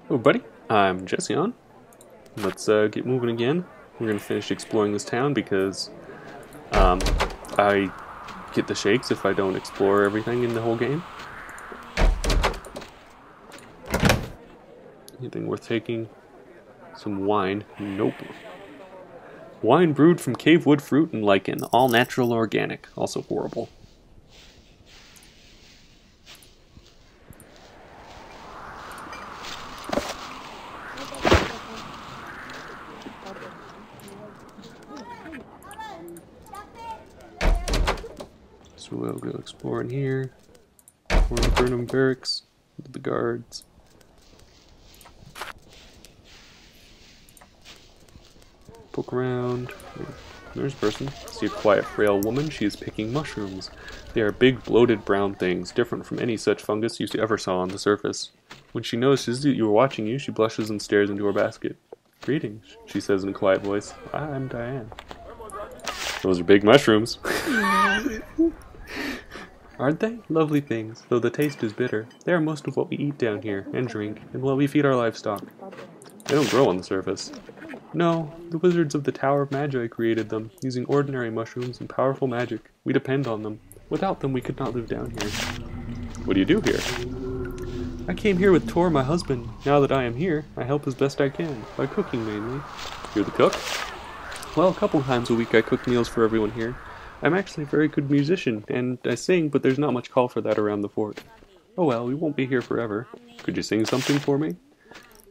Hello buddy, I'm Jesse on. Let's get moving again. We're going to finish exploring this town because I get the shakes if I don't explore everything in the whole game. Anything worth taking? Some wine? Nope. Wine brewed from cave wood fruit and lichen, all natural organic. Also horrible. So we'll go explore in here. Or the Avernum barracks with the guards. Poke around. There's a person. See a quiet, frail woman. She is picking mushrooms. They are big, bloated brown things, different from any such fungus you ever saw on the surface. When she notices that you are watching you, she blushes and stares into her basket. Greetings, she says in a quiet voice. I'm Diane. Those are big mushrooms. Aren't they? Lovely things, though the taste is bitter. They are most of what we eat down here, and drink, and what we feed our livestock. They don't grow on the surface. No, the wizards of the Tower of Magi created them, using ordinary mushrooms and powerful magic. We depend on them. Without them, we could not live down here. What do you do here? I came here with Tor, my husband. Now that I am here, I help as best I can, by cooking mainly. You're the cook? Well, a couple times a week I cook meals for everyone here. I'm actually a very good musician, and I sing, but there's not much call for that around the fort. Oh well, we won't be here forever. Could you sing something for me?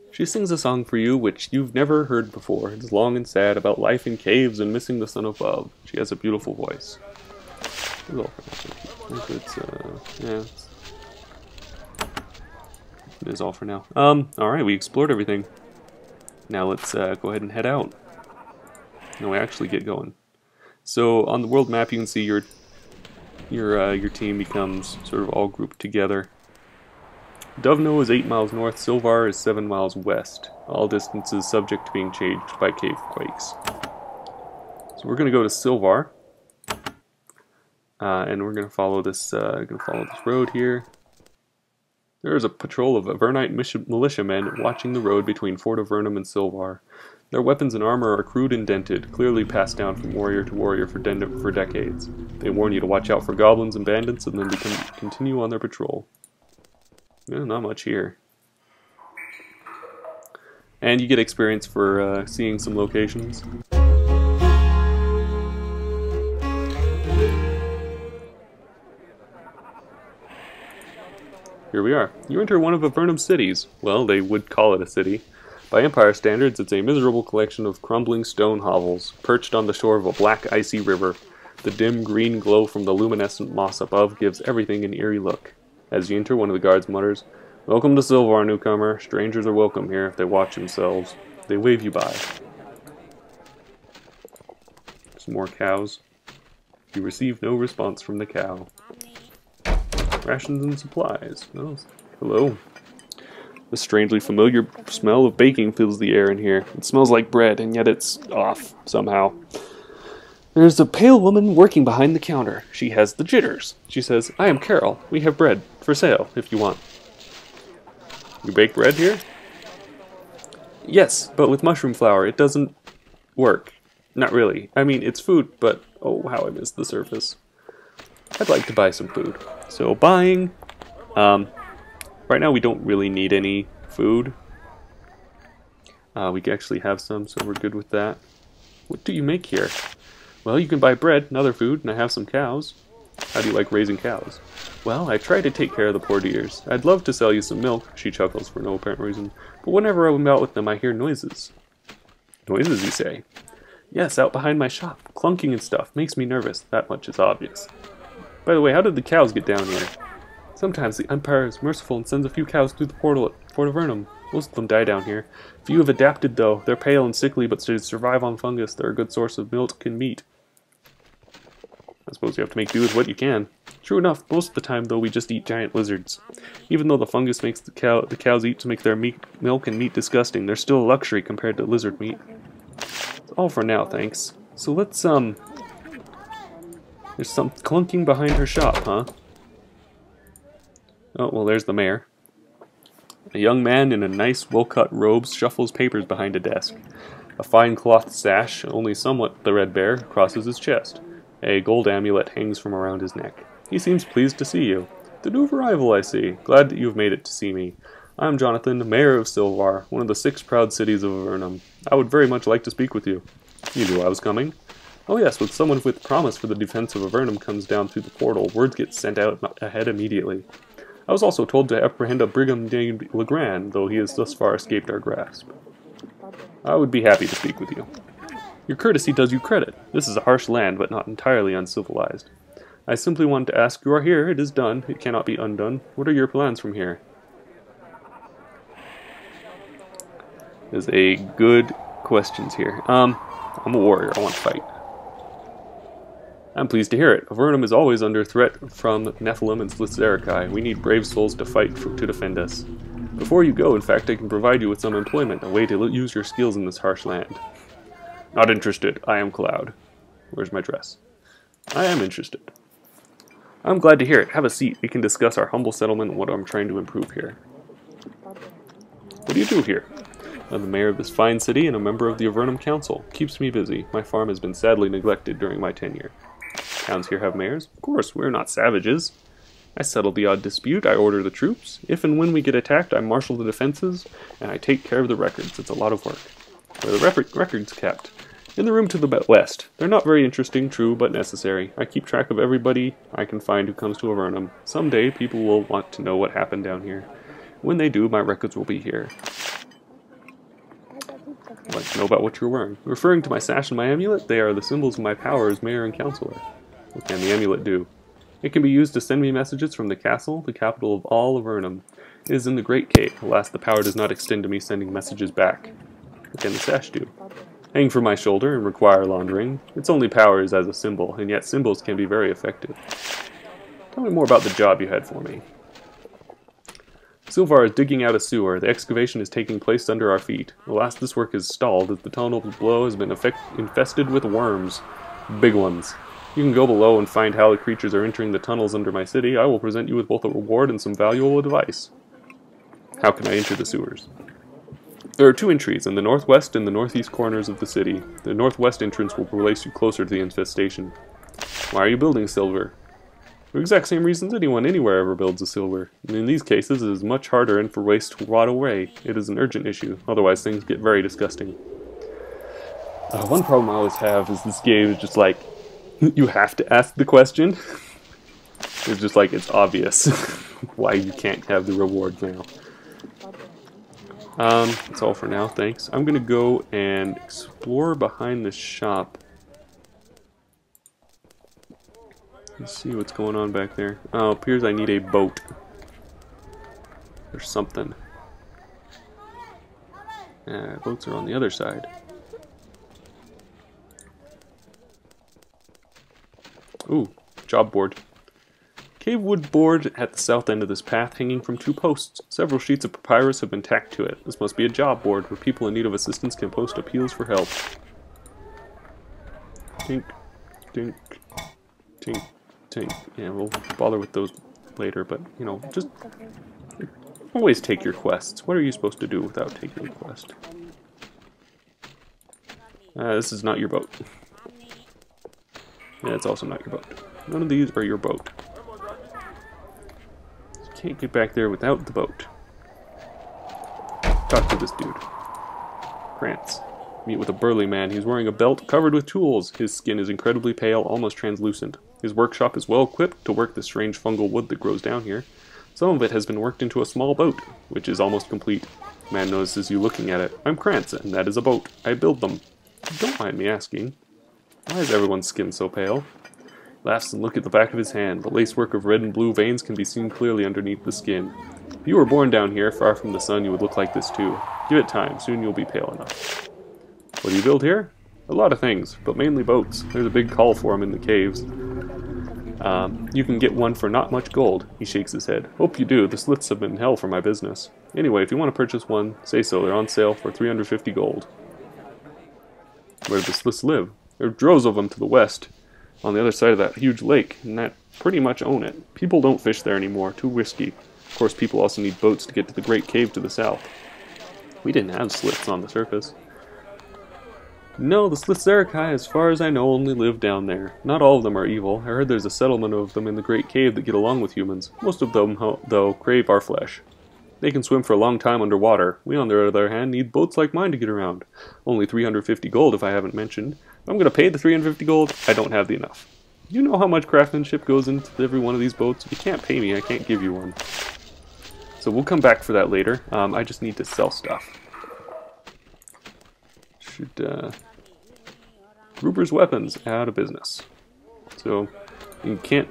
She sings a song for you which you've never heard before. It's long and sad, about life in caves and missing the sun above. She has a beautiful voice. That's all for now. It is all for now. Alright, we explored everything. Now let's go ahead and head out. Now we actually get going. So on the world map you can see your team becomes sort of all grouped together. Dovno is 8 miles north, Silvar is 7 miles west. All distances subject to being changed by cave quakes. So we're going to go to Silvar, and we're going to follow this road here. There is a patrol of Avernite militiamen watching the road between Fort Avernum and Silvar. Their weapons and armor are crude and dented, clearly passed down from warrior to warrior for decades. They warn you to watch out for goblins and bandits, and then continue on their patrol. Yeah, not much here. And you get experience for seeing some locations. Here we are. You enter one of Avernum's cities. Well, they would call it a city. By Empire standards, it's a miserable collection of crumbling stone hovels, perched on the shore of a black, icy river. The dim green glow from the luminescent moss above gives everything an eerie look. As you enter, one of the guards mutters, "Welcome to Silvar, newcomer. Strangers are welcome here if they watch themselves." They wave you by. Some more cows. You receive no response from the cow. Rations and supplies. Oh, hello. The strangely familiar smell of baking fills the air in here. It smells like bread, and yet it's off, somehow. There's a pale woman working behind the counter. She has the jitters. She says, "I am Carol. We have bread for sale, if you want." You bake bread here? Yes, but with mushroom flour. It doesn't work. Not really. I mean, it's food, but oh, how I miss the surface. I'd like to buy some food. So, buying. Right now we don't really need any food. We actually have some, so we're good with that. What do you make here? Well, you can buy bread and other food, and I have some cows. How do you like raising cows? Well, I try to take care of the poor dears. I'd love to sell you some milk, she chuckles for no apparent reason, but whenever I'm out with them I hear noises. Noises, you say? Yes, out behind my shop. Clunking and stuff. Makes me nervous. That much is obvious. By the way, how did the cows get down here? Sometimes the Empire is merciful and sends a few cows through the portal at Fort Avernum. Most of them die down here. Few have adapted, though. They're pale and sickly, but to survive on fungus, they're a good source of milk and meat. I suppose you have to make do with what you can. True enough, most of the time, though, we just eat giant lizards. Even though the fungus makes the cows eat to make their milk and meat disgusting, they're still a luxury compared to lizard meat. That's all for now, thanks. So let's, There's some clunking behind her shop, huh? Oh, well, there's the mayor. A young man in a nice, well-cut robe shuffles papers behind a desk. A fine cloth sash, only somewhat threadbare, crosses his chest. A gold amulet hangs from around his neck. He seems pleased to see you. The new arrival, I see. Glad that you have made it to see me. I am Jonathan, mayor of Silvar, one of the 6 proud cities of Avernum. I would very much like to speak with you. You knew I was coming? Oh yes, when someone with promise for the defense of Avernum comes down through the portal, word gets sent out ahead immediately. I was also told to apprehend a brigand named Legrand, though he has thus far escaped our grasp. I would be happy to speak with you. Your courtesy does you credit. This is a harsh land, but not entirely uncivilized. I simply wanted to ask, you are here, it is done, it cannot be undone. What are your plans from here? There's a good questions here. I'm a warrior, I want to fight. I'm pleased to hear it. Avernum is always under threat from Nephilim and Slithzerikai. We need brave souls to fight to defend us. Before you go, in fact, I can provide you with some employment, a way to use your skills in this harsh land. Not interested. I am Cloud. Where's my dress? I am interested. I'm glad to hear it. Have a seat. We can discuss our humble settlement and what I'm trying to improve here. What do you do here? I'm the mayor of this fine city and a member of the Avernum Council. Keeps me busy. My farm has been sadly neglected during my tenure. Towns here have mayors? Of course, we're not savages. I settle the odd dispute, I order the troops. If and when we get attacked, I marshal the defenses, and I take care of the records. It's a lot of work. Where are the records kept? In the room to the west. They're not very interesting, true, but necessary. I keep track of everybody I can find who comes to Avernum. Someday, people will want to know what happened down here. When they do, my records will be here. I'd like to know about what you're wearing. Referring to my sash and my amulet, they are the symbols of my power as mayor and councilor. What can the amulet do? It can be used to send me messages from the castle, the capital of all Avernum. It is in the Great Cave. Alas, the power does not extend to me sending messages back. What can the sash do? Hang from my shoulder and require laundering. Its only power is as a symbol, and yet symbols can be very effective. Tell me more about the job you had for me. Silvar is digging out a sewer. The excavation is taking place under our feet. Alas, this work is stalled as the tunnel below has been infested with worms. Big ones. You can go below and find how the creatures are entering the tunnels under my city. I will present you with both a reward and some valuable advice. How can I enter the sewers? There are 2 entries, in the northwest and the northeast corners of the city. The northwest entrance will place you closer to the infestation. Why are you building silver? For the exact same reasons anyone anywhere ever builds a silver. In these cases, it is much harder and for waste to rot away. It is an urgent issue, otherwise things get very disgusting. One problem I always have is this game is just like, you have to ask the question. It's just like, it's obvious why you can't have the reward now. That's all for now, thanks. I'm gonna go and explore behind the shop. Let's see what's going on back there. Oh, it appears I need a boat. Or something. Boats are on the other side. Ooh, job board. Cave wood board at the south end of this path, hanging from 2 posts. Several sheets of papyrus have been tacked to it. This must be a job board where people in need of assistance can post appeals for help. Tink, tink, tink, tink. Yeah, we'll bother with those later, but, you know, just always take your quests. What are you supposed to do without taking a quest? This is not your boat. Yeah, it's also not your boat. None of these are your boat. You can't get back there without the boat. Talk to this dude. Krantz. Meet with a burly man. He's wearing a belt covered with tools. His skin is incredibly pale, almost translucent. His workshop is well equipped to work the strange fungal wood that grows down here. Some of it has been worked into a small boat, which is almost complete. The man notices you looking at it. I'm Krantz, and that is a boat. I build them. Don't mind me asking. Why is everyone's skin so pale? Laughs and look at the back of his hand. The lacework of red and blue veins can be seen clearly underneath the skin. If you were born down here, far from the sun, you would look like this too. Give it time. Soon you'll be pale enough. What do you build here? A lot of things, but mainly boats. There's a big call for them in the caves. You can get one for not much gold. He shakes his head. Hope you do. The slits have been hell for my business. Anyway, if you want to purchase one, say so. They're on sale for 350 gold. Where do the slits live? There are droves of them to the west, on the other side of that huge lake, and that pretty much own it. People don't fish there anymore, too risky. Of course, people also need boats to get to the Great Cave to the south. We didn't have sliths on the surface. No, the Slithzerikai, as far as I know, only live down there. Not all of them are evil. I heard there's a settlement of them in the Great Cave that get along with humans. Most of them, though, crave our flesh. They can swim for a long time underwater. We, on the other hand, need boats like mine to get around. Only 350 gold, if I haven't mentioned. If I'm going to pay the 350 gold, I don't have the enough. You know how much craftsmanship goes into every one of these boats? If you can't pay me, I can't give you one. So we'll come back for that later. I just need to sell stuff. Gruber's weapons out of business. So you can't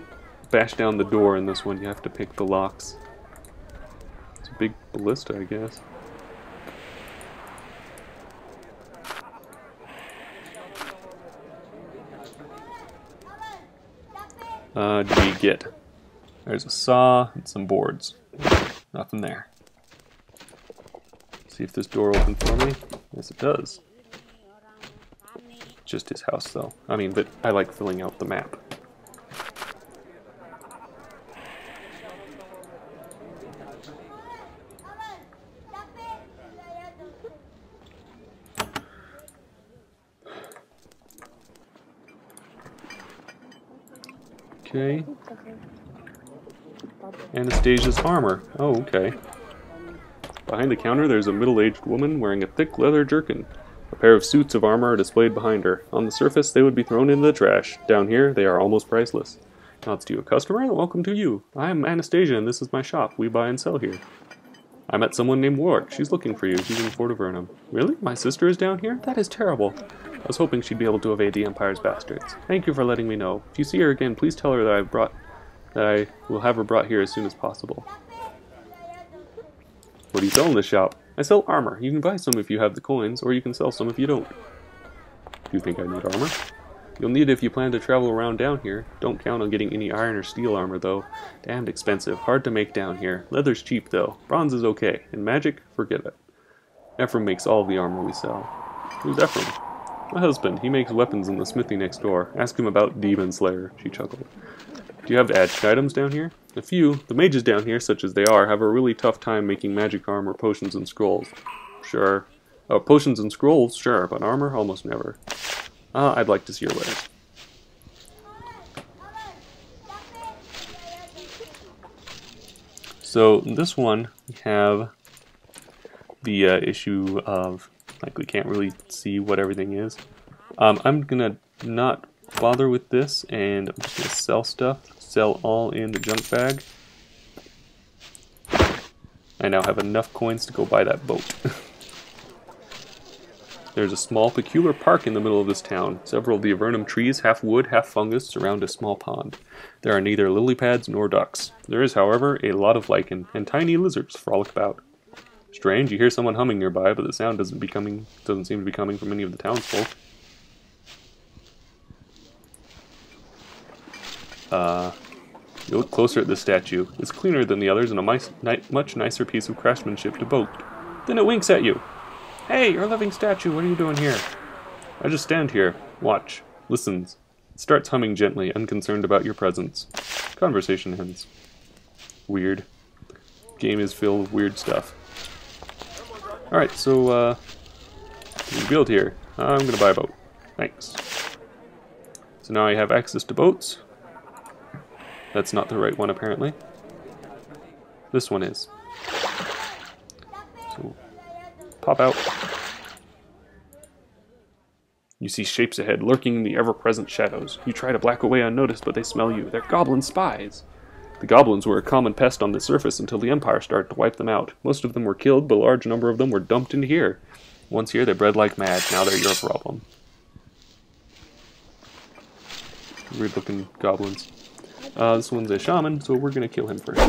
bash down the door in this one. You have to pick the locks. It's a big ballista, I guess. What do you get? There's a saw and some boards. Nothing there. See if this door opens for me. Yes, it does. Just his house, though. I mean, but I like filling out the map. Okay. Anastasia's armor. Oh, okay. Behind the counter, there's a middle-aged woman wearing a thick leather jerkin. A pair of suits of armor are displayed behind her. On the surface, they would be thrown into the trash. Down here, they are almost priceless. Nods to you. Customer, welcome to you. I am Anastasia, and this is my shop. We buy and sell here. I met someone named Warwick. She's looking for you. She's in Fort Avernum. Really? My sister is down here? That is terrible. I was hoping she'd be able to evade the Empire's bastards. Thank you for letting me know. If you see her again, please tell her that I will have her brought here as soon as possible. What do you sell in this shop? I sell armor. You can buy some if you have the coins, or you can sell some if you don't. Do you think I need armor? You'll need it if you plan to travel around down here. Don't count on getting any iron or steel armor, though. Damned expensive. Hard to make down here. Leather's cheap, though. Bronze is okay. And magic? Forget it. Ephraim makes all the armor we sell. Who's Ephraim? My husband. He makes weapons in the smithy next door. Ask him about Demon Slayer. She chuckled. Do you have magic items down here? A few. The mages down here, such as they are, have a really tough time making magic armor, potions, and scrolls. Sure. Oh, potions and scrolls? Sure, but armor? Almost never. I'd like to see your wares. So, this one, we have the issue of, like, we can't really see what everything is. I'm gonna not bother with this, and I'm just gonna sell stuff. Sell all in the junk bag. I now have enough coins to go buy that boat. There's a small peculiar park in the middle of this town. Several of the Avernum trees, half wood, half fungus, surround a small pond. There are neither lily pads nor ducks. There is, however, a lot of lichen, and tiny lizards frolic about. Strange, you hear someone humming nearby, but the sound doesn't seem to be coming from any of the townsfolk. You look closer at this statue. It's cleaner than the others and a much nicer piece of craftsmanship to boat. Then it winks at you. Hey, you're a living statue. What are you doing here? I just stand here. Watch. Listens. It starts humming gently, unconcerned about your presence. Conversation ends. Weird. Game is filled with weird stuff. Alright, so, we build here. I'm gonna buy a boat. Thanks. So now I have access to boats. That's not the right one, apparently. This one is. So, pop out. You see shapes ahead, lurking in the ever-present shadows. You try to black away unnoticed, but they smell you. They're goblin spies. The goblins were a common pest on the surface until the Empire started to wipe them out. Most of them were killed, but a large number of them were dumped into here. Once here, they bred like mad. Now they're your problem. Weird-looking goblins. This one's a shaman, so we're gonna kill him first.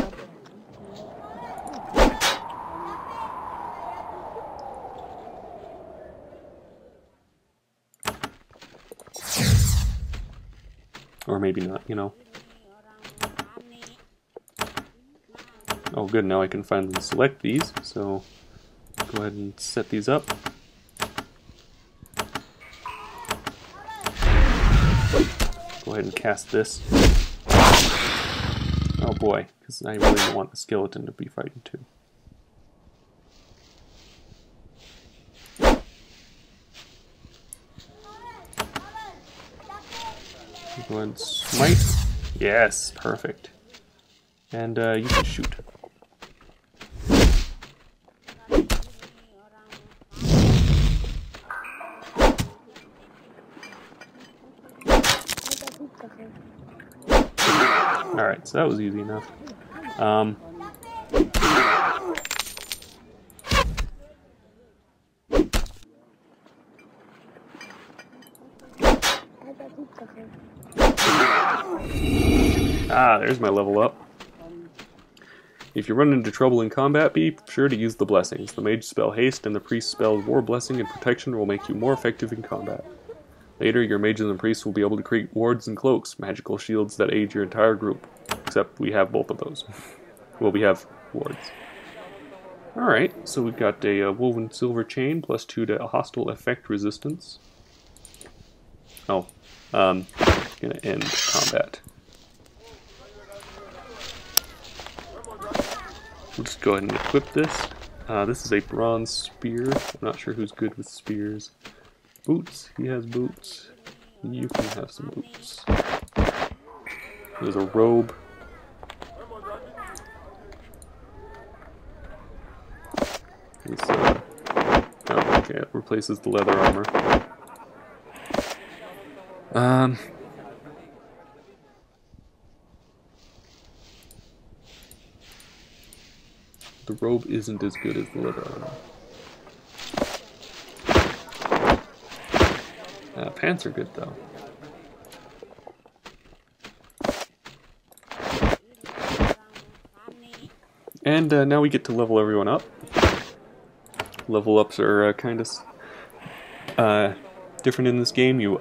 Or maybe not, you know. Oh good, now I can finally select these, so go ahead and set these up. Go ahead and cast this. Oh boy, because I really don't want the skeleton to be fighting too. Go ahead and smite. Yes, perfect. And you can shoot. Alright, so that was easy enough. There's my level up. If you run into trouble in combat, be sure to use the blessings. The mage spell Haste and the priest spell War Blessing and Protection will make you more effective in combat. Later, your mages and priests will be able to create wards and cloaks, magical shields that aid your entire group. Except we have both of those. Well, we have wards. Alright, so we've got a woven silver chain, +2 to hostile effect resistance. Oh, gonna end combat. We'll just go ahead and equip this. This is a bronze spear. I'm not sure who's good with spears. Boots, he has boots. You can have some boots. There's a robe. This, oh, okay, it replaces the leather armor. The robe isn't as good as the leather armor. Pants are good though. And now we get to level everyone up. Level ups are kind of different in this game. You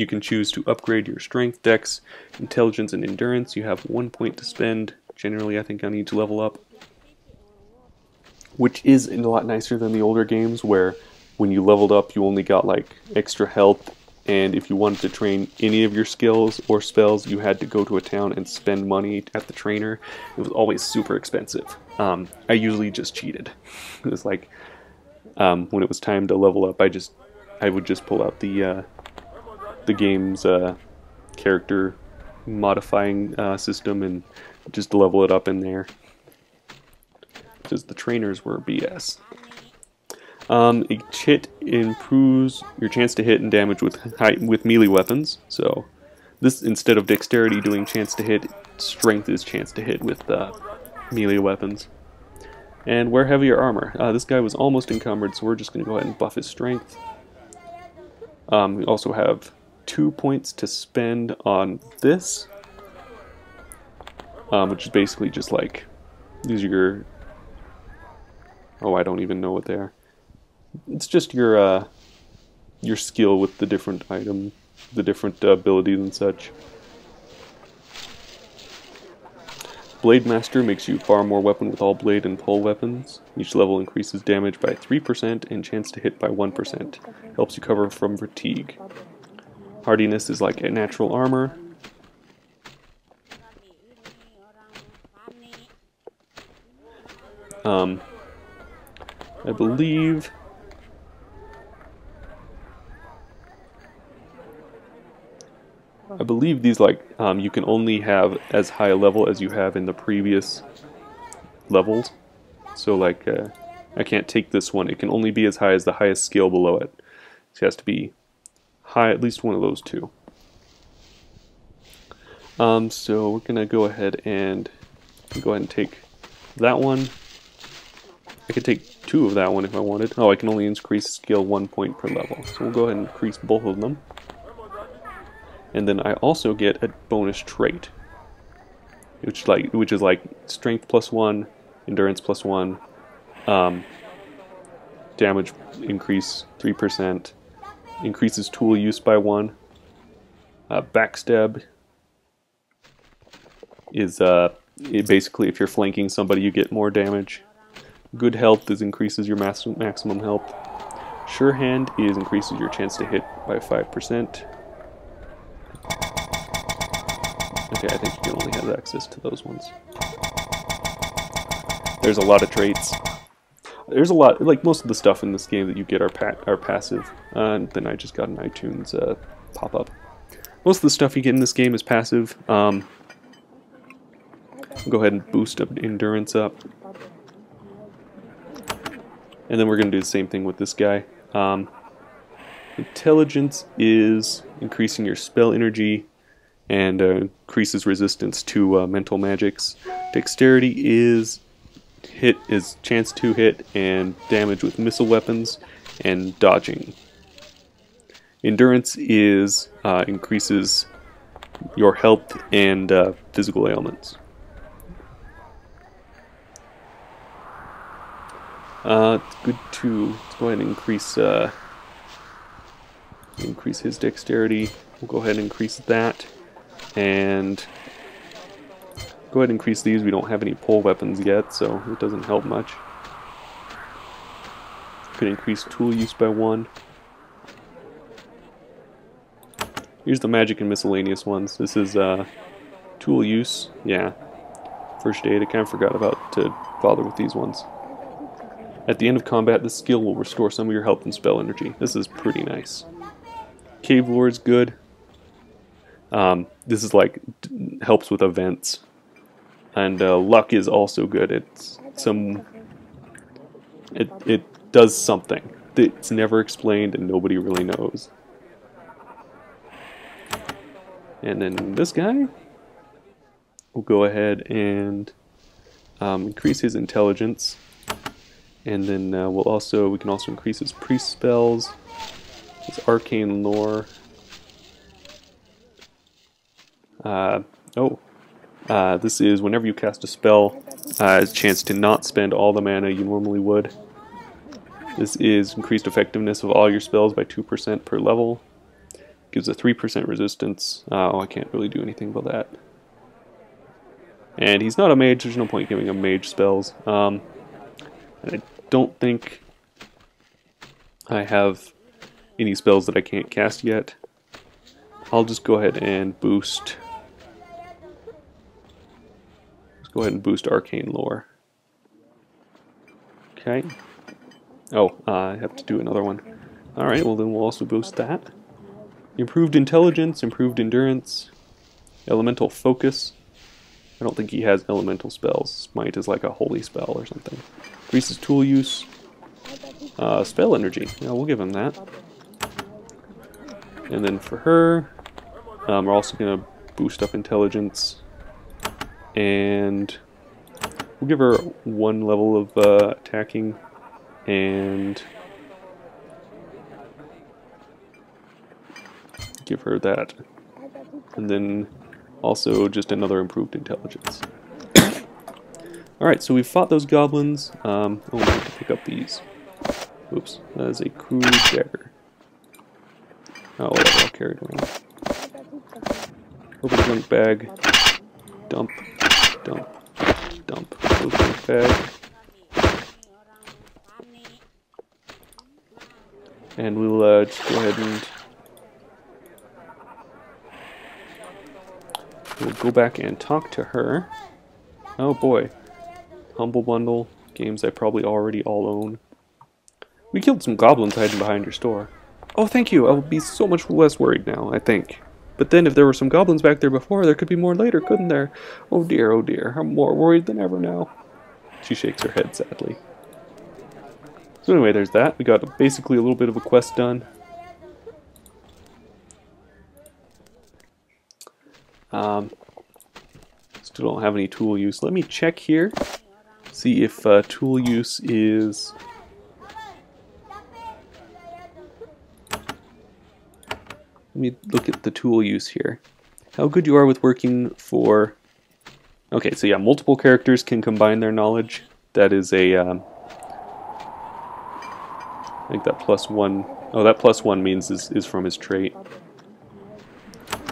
can choose to upgrade your strength, dex, intelligence, and endurance. You have 1 point to spend. Generally, I think I need to level up, which is a lot nicer than the older games where when you leveled up you only got like extra health, and if you wanted to train any of your skills or spells you had to go to a town and spend money at the trainer. It was always super expensive. I usually just cheated. It was like when it was time to level up I would just pull out the game's character modifying system and just level it up in there, because the trainers were BS. Each hit improves your chance to hit and damage with melee weapons. So this, instead of dexterity doing chance to hit, strength is chance to hit with melee weapons. And wear heavier armor. This guy was almost encumbered, so we're just going to go ahead and buff his strength. We also have 2 points to spend on this, which is basically just like, these are your, oh, I don't even know what they are. It's just your skill with the different item, the different abilities and such. Blade Master makes you far more weapon with all blade and pole weapons. Each level increases damage by 3% and chance to hit by 1%. Helps you cover from fatigue. Hardiness is like a natural armor. I believe these like you can only have as high a level as you have in the previous levels. So like I can't take this one. It can only be as high as the highest skill below it. So it has to be high, at least one of those two. So we're gonna go ahead and take that one. I could take 2 of that one if I wanted. Oh, I can only increase skill 1 point per level. So we'll go ahead and increase both of them. And then I also get a bonus trait, which is like strength +1, endurance +1, damage increase 3%, increases tool use by 1. Backstab is basically if you're flanking somebody you get more damage. Good health increases your maximum health. Sure hand increases your chance to hit by 5%. Okay, I think he only has access to those ones. There's a lot of traits. There's a lot, like most of the stuff in this game that you get are passive. And then I just got an iTunes pop-up. Most of the stuff you get in this game is passive. I'll go ahead and boost endurance up. And then we're going to do the same thing with this guy. Intelligence is increasing your spell energy and increases resistance to mental magics. Dexterity is chance to hit and damage with missile weapons and dodging. Endurance is increases your health and physical ailments. It's good to let's go ahead and increase his dexterity. We'll go ahead and increase that, and go ahead and increase these. We don't have any pole weapons yet, so it doesn't help much. Could increase tool use by 1. Here's the magic and miscellaneous ones. This is tool use. Yeah. First aid. I kind of forgot about to bother with these ones. At the end of combat, this skill will restore some of your health and spell energy. This is pretty nice. Cave lore is good. This is like helps with events, and luck is also good. It does something. It's never explained, and nobody really knows. And then this guy, we'll go ahead and increase his intelligence. And then we can also increase his priest spells, his arcane lore. This is whenever you cast a spell, a chance to not spend all the mana you normally would. This is increased effectiveness of all your spells by 2% per level. Gives a 3% resistance. I can't really do anything about that. And he's not a mage, there's no point giving him mage spells. And I don't think I have any spells that I can't cast yet. I'll just go ahead and boost. Let's go ahead and boost arcane lore. Okay. Oh, I have to do another one. Alright, well then we'll also boost that. Improved intelligence, improved endurance, elemental focus. I don't think he has elemental spells. Smite is like a holy spell or something. Increases tool use. Spell energy. Yeah, we'll give him that. And then for her, we're also going to boost up intelligence. And we'll give her 1 level of attacking. And give her that. And then also just another improved intelligence. Alright, so we've fought those goblins. Oh, we have to pick up these. Oops, that is a crude dagger. Oh, whatever, I'll carry it around. Open the junk bag. Dump, dump, dump. Open the bag. And we'll just go ahead and we'll go back and talk to her. Oh boy. Humble Bundle. Games I probably already all own. We killed some goblins hiding behind your store. Oh, thank you. I will be so much less worried now, I think. But then if there were some goblins back there before, there could be more later, couldn't there? Oh dear, oh dear. I'm more worried than ever now. She shakes her head sadly. So anyway, there's that. We got basically a little bit of a quest done. Still don't have any tool use. Let me check here. See if tool use is... Let me look at the tool use here. How good you are with working for... Okay, so yeah, multiple characters can combine their knowledge. That is a... I think that +1... Oh, that +1 means is from his trait.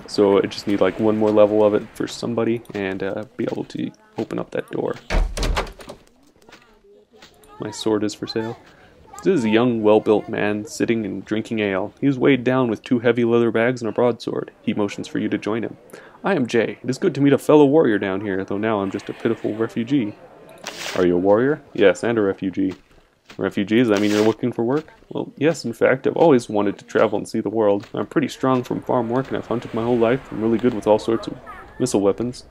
So I just need like 1 more level of it for somebody and be able to open up that door. My sword is for sale. This is a young, well-built man sitting and drinking ale. He is weighed down with 2 heavy leather bags and a broadsword. He motions for you to join him. I am Jay. It is good to meet a fellow warrior down here, though now I'm just a pitiful refugee. Are you a warrior? Yes, and a refugee. Refugee, does that mean you're looking for work? Well, yes, in fact, I've always wanted to travel and see the world. I'm pretty strong from farm work, and I've hunted my whole life. I'm really good with all sorts of missile weapons.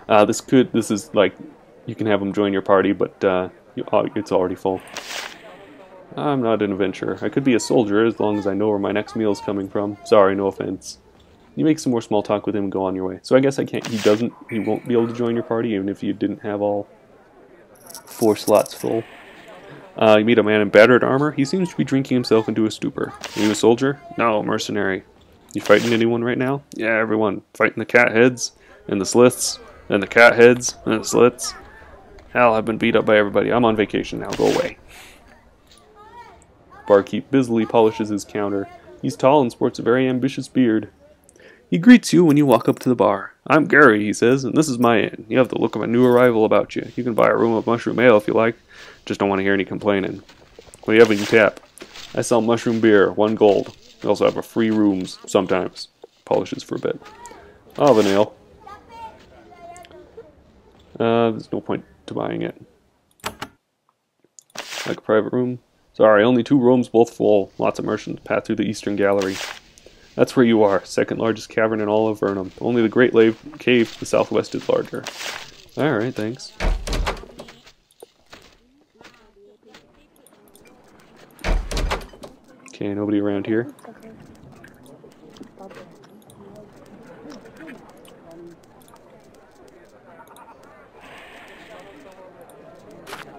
This is like, you can have them join your party, but it's already full. I'm not an adventurer. I could be a soldier as long as I know where my next meal is coming from. Sorry, no offense. You make some more small talk with him and go on your way. So I guess I can't, he won't be able to join your party even if you didn't have all 4 slots full. You meet a man in battered armor. He seems to be drinking himself into a stupor. Are you a soldier? No, mercenary. You fighting anyone right now? Yeah, everyone. Fighting the cat heads, and the slits, and the cat heads, and the slits. Hell, I've been beat up by everybody. I'm on vacation now. Go away. Barkeep busily polishes his counter. He's tall and sports a very ambitious beard. He greets you when you walk up to the bar. I'm Gary, he says, and this is my inn. You have the look of a new arrival about you. You can buy a room of mushroom ale if you like. Just don't want to hear any complaining. What do you have in tap? I sell mushroom beer, 1 gold. We also have a free rooms, sometimes. Polishes for a bit. I'll have an ale. There's no point to buying it. Like a private room? Sorry, only 2 rooms, both full. Lots of merchants path through the eastern gallery. That's where you are, second largest cavern in all of Avernum. Only the Great Cave to the southwest is larger. Alright, thanks. Okay, nobody around here.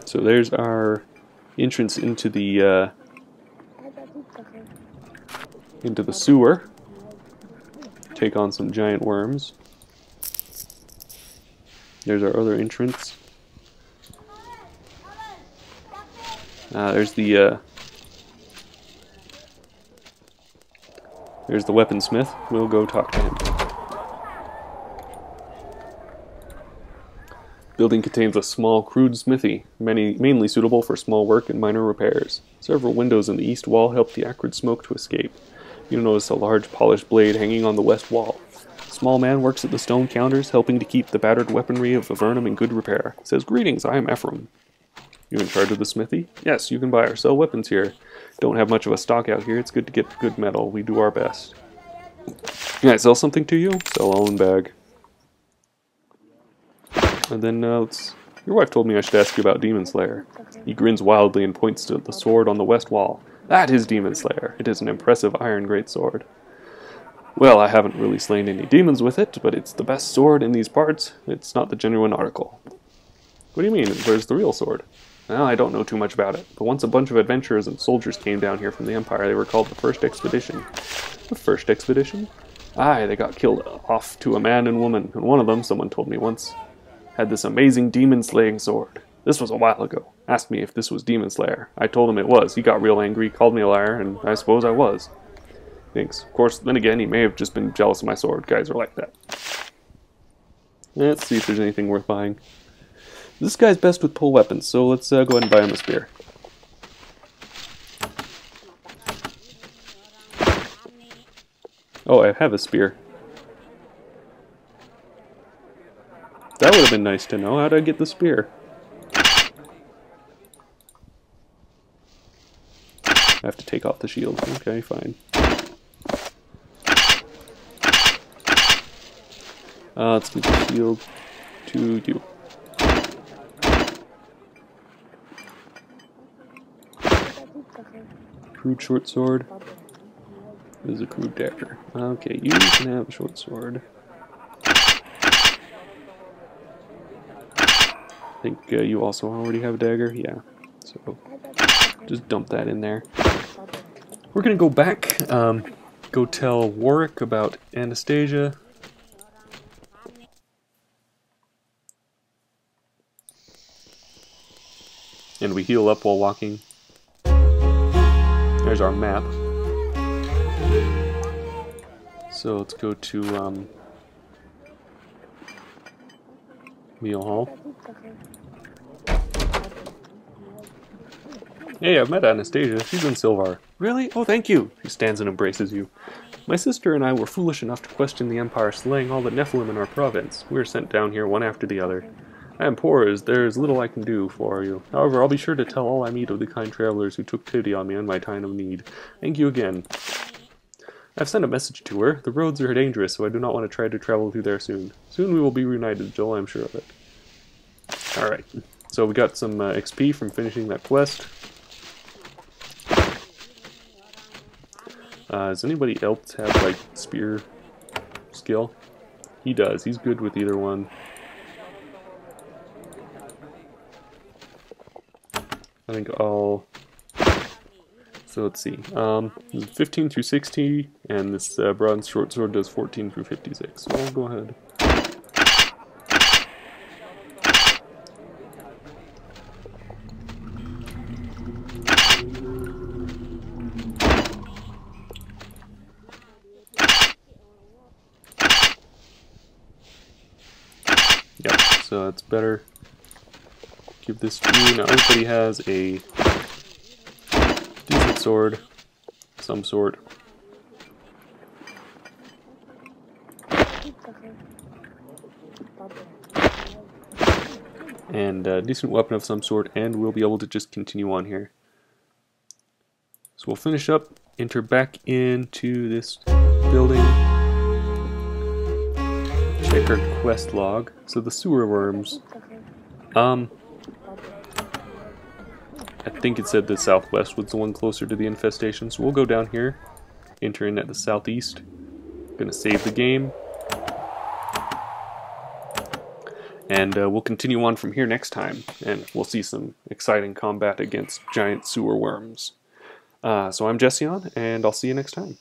So there's our entrance into the sewer. Take on some giant worms. There's our other entrance. There's the weaponsmith. We'll go talk to him. Building contains a small, crude smithy, mainly suitable for small work and minor repairs. Several windows in the east wall help the acrid smoke to escape. You notice a large polished blade hanging on the west wall. A small man works at the stone counters, helping to keep the battered weaponry of Avernum in good repair. Says, "Greetings, I am Avernum." You in charge of the smithy? Yes, you can buy or sell weapons here. Don't have much of a stock out here. It's good to get good metal. We do our best. Can I sell something to you? Sell all in bag. And then, your wife told me I should ask you about Demon Slayer. He grins wildly and points to the sword on the west wall. That is Demon Slayer. It is an impressive iron greatsword. Well, I haven't really slain any demons with it, but it's the best sword in these parts. It's not the genuine article. What do you mean? Where's the real sword? Well, I don't know too much about it, but once a bunch of adventurers and soldiers came down here from the Empire, they were called the First Expedition. The First Expedition? Aye, they got killed off to a man and woman, and one of them, someone told me once, had this amazing demon-slaying sword. This was a while ago. Asked me if this was Demon Slayer. I told him it was. He got real angry, called me a liar, and I suppose I was. Thanks. Of course, then again, he may have just been jealous of my sword. Guys are like that. Let's see if there's anything worth buying. This guy's best with pull weapons, so let's go ahead and buy him a spear. Oh, I have a spear. That would have been nice to know. How did I get the spear? I have to take off the shield. Okay, fine. Let's give the shield to you. Crude short sword. This is a crude dagger. Okay, you can have a short sword. I think you also already have a dagger. Yeah, so just dump that in there. We're gonna go back, go tell Warwick about Anastasia. And we heal up while walking. There's our map. So let's go to Meal Hall. Hey, I've met Anastasia. She's in Silvar. Really? Oh, thank you. She stands and embraces you. My sister and I were foolish enough to question the Empire slaying all the Nephilim in our province. We were sent down here one after the other. I am poor, as there is little I can do for you. However, I'll be sure to tell all I meet of the kind travelers who took pity on me in my time of need. Thank you again. I've sent a message to her. The roads are dangerous, so I do not want to try to travel through there soon. Soon we will be reunited, Joel, I'm sure of it. Alright, so we got some XP from finishing that quest. Does anybody else have, like, spear skill? He does. He's good with either one. I think I'll... So let's see. 15 through 60, and this bronze short sword does 14 through 56. So I'll go ahead. Yep, so that's better. Give this to you. Now everybody has a decent sword, of some sort. And a decent weapon of some sort, and we'll be able to just continue on here. So we'll finish up, enter back into this building, check our quest log. So the sewer worms, I think it said the southwest was the one closer to the infestation, so we'll go down here, enter in at the southeast. Gonna save the game. And we'll continue on from here next time, and we'll see some exciting combat against giant sewer worms. So I'm Jession, and I'll see you next time.